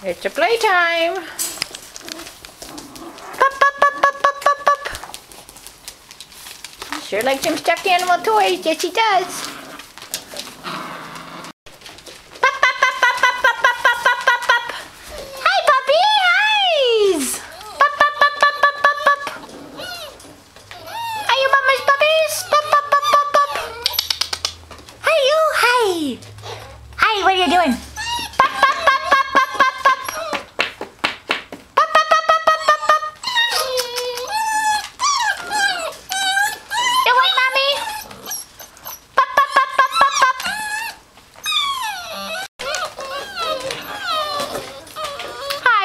It's a playtime. Pop, pop, pop, pop, pop, pop, pop. Sure likes some stuffed animal toys. Yes, he does. Pop, pop, pop, pop, pop, pop, pop, pop, pop, pop, pop. Hi, puppy. Hi's. Pop, pop, pop, pop, pop, pop, pop. Are you mama's puppies? Pop, pop, pop, pop, pop. Hi, you. Hi. Hi, what are you doing?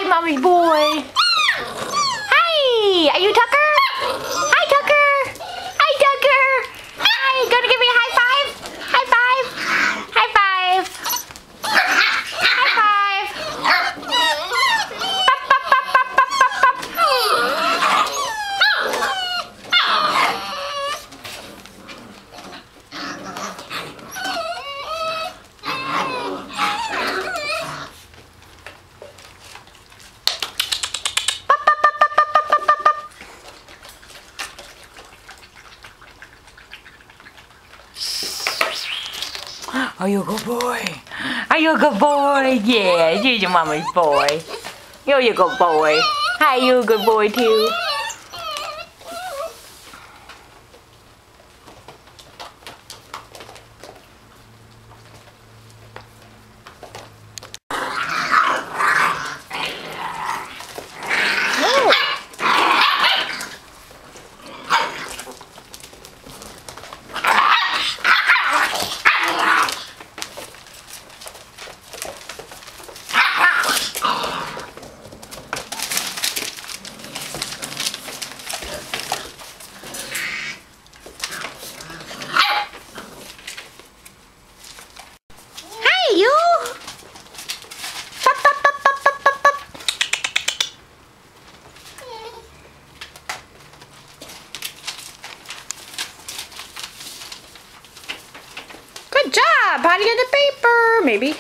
Mommy's boy. Hi, are you Tucker? Hi, Tucker. Hi, Tucker. Hi, gonna give me a high five? High five. High five. High five. Pop, pop, pop, pop, pop, pop, pop. Are you a good boy? Are you a good boy? Yeah, you're your mama's boy. You're a good boy. Hi, you a good boy too. Good job! How do you get the paper? Maybe.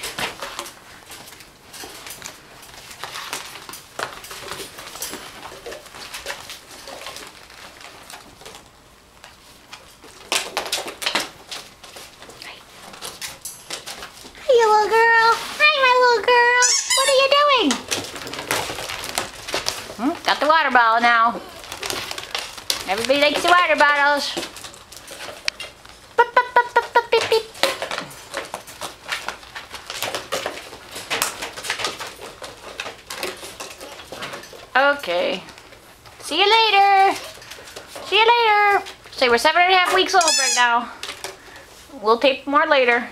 Hey, you little girl. Hi, my little girl. What are you doing? Got the water bottle now. Everybody likes the water bottles. Okay. See you later. See you later. So we're 7.5 weeks old right now. We'll tape more later.